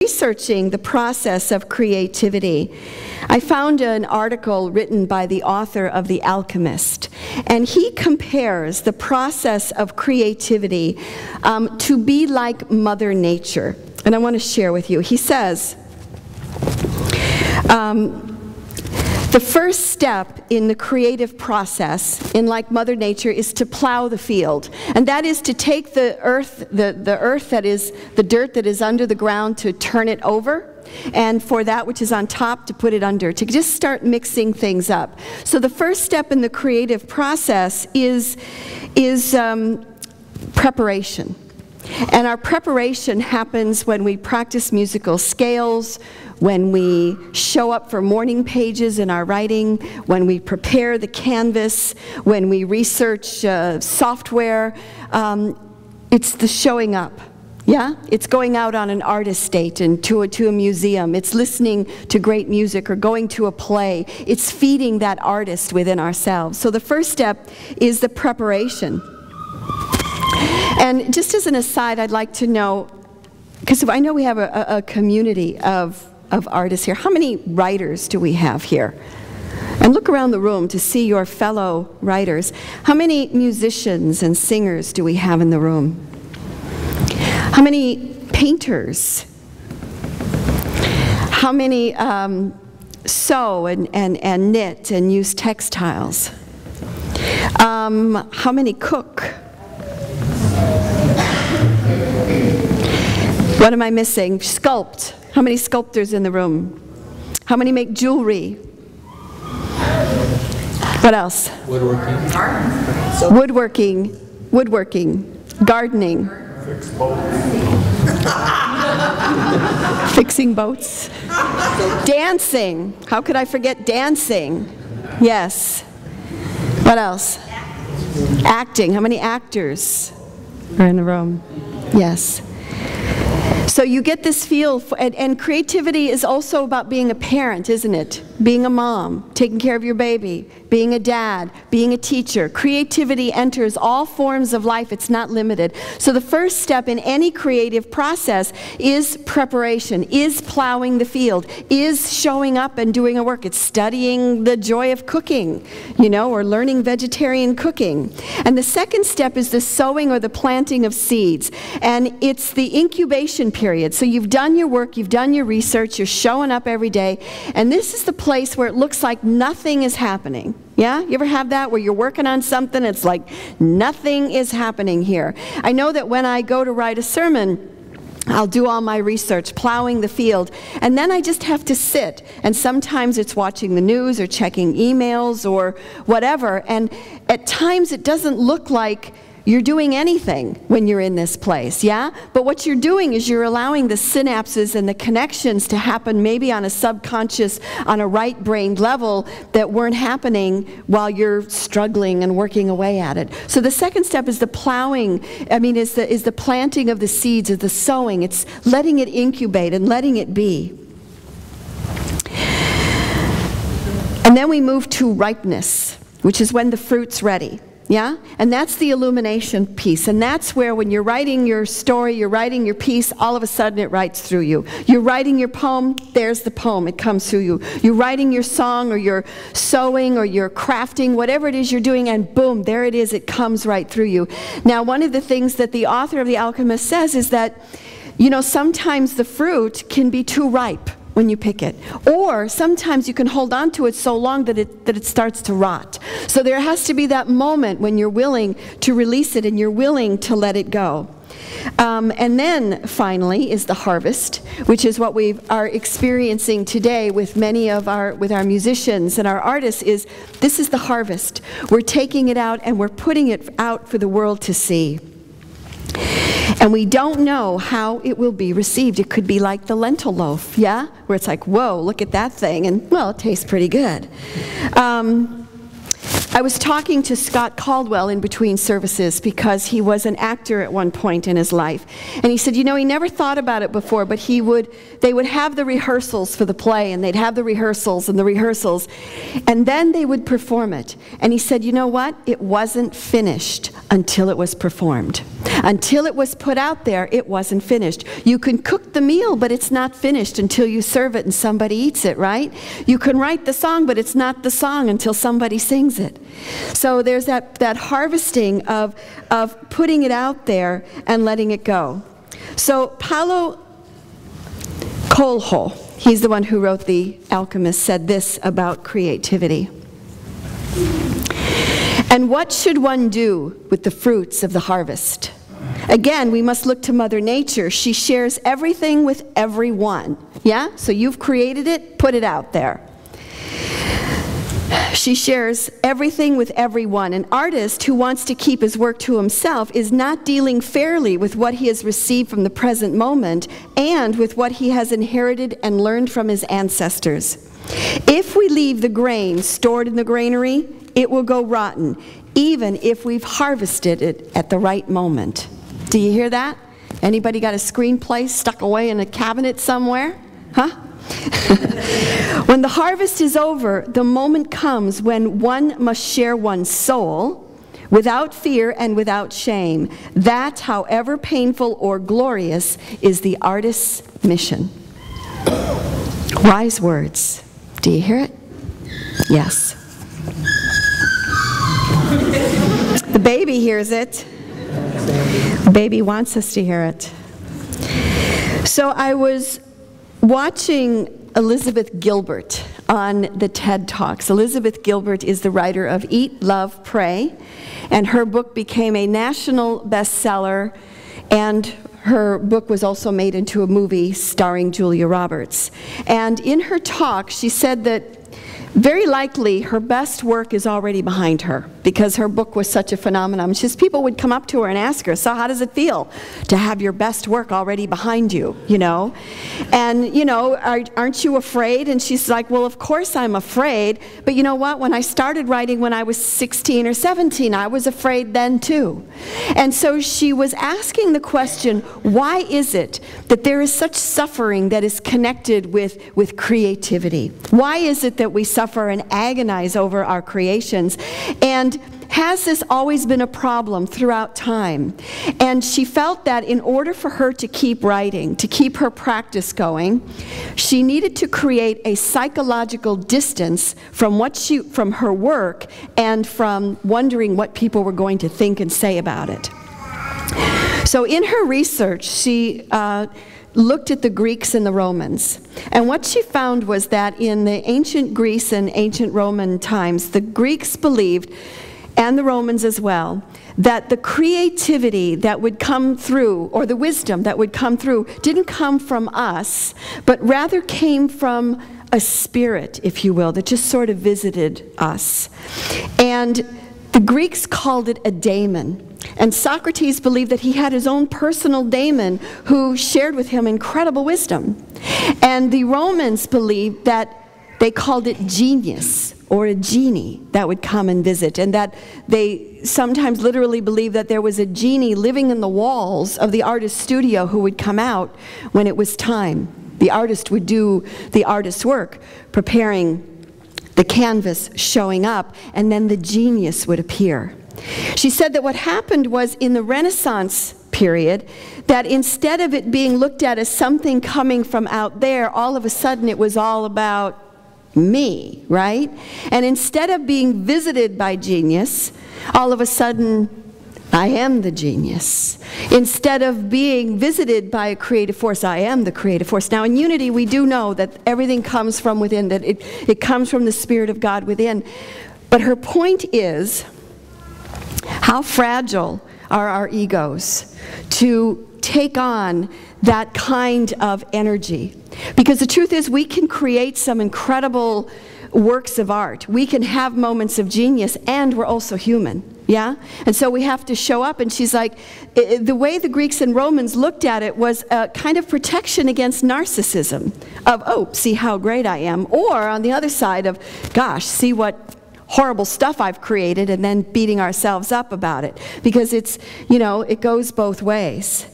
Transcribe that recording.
researching the process of creativity, I found an article written by the author of The Alchemist, and he compares the process of creativity to be like Mother Nature. And I want to share with you. He says, the first step in the creative process, in like Mother Nature, is to plow the field. And that is to take the earth that is, the dirt that is under the ground, to turn it over. And for that which is on top, to put it under, to just start mixing things up. So the first step in the creative process is preparation. And our preparation happens when we practice musical scales, when we show up for morning pages in our writing, when we prepare the canvas, when we research software. It's the showing up. Yeah? It's going out on an artist date and to a museum. It's listening to great music or going to a play. It's feeding that artist within ourselves. So the first step is the preparation. And just as an aside, I'd like to know, because I know we have a community of artists here. How many writers do we have here? And look around the room to see your fellow writers. How many musicians and singers do we have in the room? How many painters? How many sew and knit and use textiles? How many cook? What am I missing? Sculpt. How many sculptors in the room? How many make jewelry? What else? Woodworking. Woodworking. Gardening. Fix boats. Fixing boats. Dancing. How could I forget dancing? Yes. What else? Acting. How many actors are in the room? Yes. So you get this feel, and creativity is also about being a parent, isn't it? Being a mom, taking care of your baby, being a dad, being a teacher. Creativity enters all forms of life. It's not limited. So the first step in any creative process is preparation, is plowing the field, is showing up and doing a work. It's studying the joy of cooking, you know, or learning vegetarian cooking. And the second step is the sowing or the planting of seeds. And it's the incubation period. So you've done your work, you've done your research, you're showing up every day, and this is the place where it looks like nothing is happening. Yeah? You ever have that where you're working on something, it's like nothing is happening here? I know that when I go to write a sermon, I'll do all my research, plowing the field, and then I just have to sit, and sometimes it's watching the news or checking emails or whatever, and at times it doesn't look like you're doing anything when you're in this place, yeah? But what you're doing is you're allowing the synapses and the connections to happen maybe on a subconscious, on a right-brained level that weren't happening while you're struggling and working away at it. So the second step is the plowing, is the planting of the seeds, of the sowing. It's letting it incubate and letting it be. And then we move to ripeness, which is when the fruit's ready. Yeah? And that's the illumination piece. And that's where when you're writing your story, you're writing your piece, all of a sudden it writes through you. You're writing your poem, there's the poem, it comes through you. You're writing your song, or you're sewing, or you're crafting, whatever it is you're doing, and boom, there it is, it comes right through you. Now, one of the things that the author of The Alchemist says is that, you know, sometimes the fruit can be too ripe when you pick it, or sometimes you can hold on to it so long that it starts to rot. So there has to be that moment when you're willing to release it and you're willing to let it go. And then finally is the harvest, which is what we are experiencing today with many of our musicians and our artists. This is the harvest. We're taking it out and we're putting it out for the world to see. And we don't know how it will be received. It could be like the lentil loaf, yeah? Where it's like, whoa, look at that thing, and well, it tastes pretty good. I was talking to Scott Caldwell in between services because he was an actor at one point in his life. And he said, you know, he never thought about it before, but they would have the rehearsals for the play, and they'd have the rehearsals and the rehearsals, and then they would perform it. And he said, you know what? It wasn't finished until it was performed. Until it was put out there, it wasn't finished. You can cook the meal, but it's not finished until you serve it and somebody eats it, right? You can write the song, but it's not the song until somebody sings it. So there's that harvesting of putting it out there and letting it go. So Paulo Coelho, he's the one who wrote The Alchemist, said this about creativity. And what should one do with the fruits of the harvest? Again, we must look to Mother Nature. She shares everything with everyone. Yeah? So you've created it, put it out there. She shares everything with everyone. An artist who wants to keep his work to himself is not dealing fairly with what he has received from the present moment and with what he has inherited and learned from his ancestors. If we leave the grain stored in the granary, it will go rotten, even if we've harvested it at the right moment. Do you hear that? Anybody got a screenplay stuck away in a cabinet somewhere? Huh? When the harvest is over, the moment comes when one must share one's soul without fear and without shame. That, however painful or glorious, is the artist's mission. Wise words. Do you hear it? Yes. The baby hears it. The baby wants us to hear it. So I was watching Elizabeth Gilbert on the TED Talks. Elizabeth Gilbert is the writer of Eat, Love, Pray, and her book became a national bestseller, and her book was also made into a movie starring Julia Roberts. And in her talk, she said that very likely her best work is already behind her because her book was such a phenomenon. Just people would come up to her and ask her, so how does it feel to have your best work already behind you, you know? And, you know, aren't you afraid? And she's like, well, of course I'm afraid. But you know what? When I started writing when I was 16 or 17, I was afraid then too. And so she was asking the question, why is it that there is such suffering that is connected with creativity? Why is it that we suffer and agonize over our creations? And has this always been a problem throughout time? And she felt that in order for her to keep writing, to keep her practice going, she needed to create a psychological distance from from her work and from wondering what people were going to think and say about it. So in her research, she looked at the Greeks and the Romans. And what she found was that in the ancient Greece and ancient Roman times, the Greeks believed, and the Romans as well, that the creativity that would come through, or the wisdom that would come through, didn't come from us, but rather came from a spirit, if you will, that just sort of visited us. And the Greeks called it a daemon. And Socrates believed that he had his own personal daemon who shared with him incredible wisdom. And the Romans believed that they called it genius, or a genie that would come and visit, and that they sometimes literally believed that there was a genie living in the walls of the artist's studio who would come out when it was time. The artist would do the artist's work, preparing the canvas, showing up, and then the genius would appear. She said that what happened was in the Renaissance period, that instead of it being looked at as something coming from out there, all of a sudden it was all about me, right? And instead of being visited by genius, all of a sudden, I am the genius. Instead of being visited by a creative force, I am the creative force. Now in Unity, we do know that everything comes from within, that it comes from the Spirit of God within. But her point is, how fragile are our egos to take on that kind of energy? Because the truth is, we can create some incredible works of art. We can have moments of genius, and we're also human, yeah? And so we have to show up, and she's like, the way the Greeks and Romans looked at it was a kind of protection against narcissism, of, oh, see how great I am, or on the other side of, gosh, see what horrible stuff I've created, and then beating ourselves up about it. Because it's, you know, it goes both ways.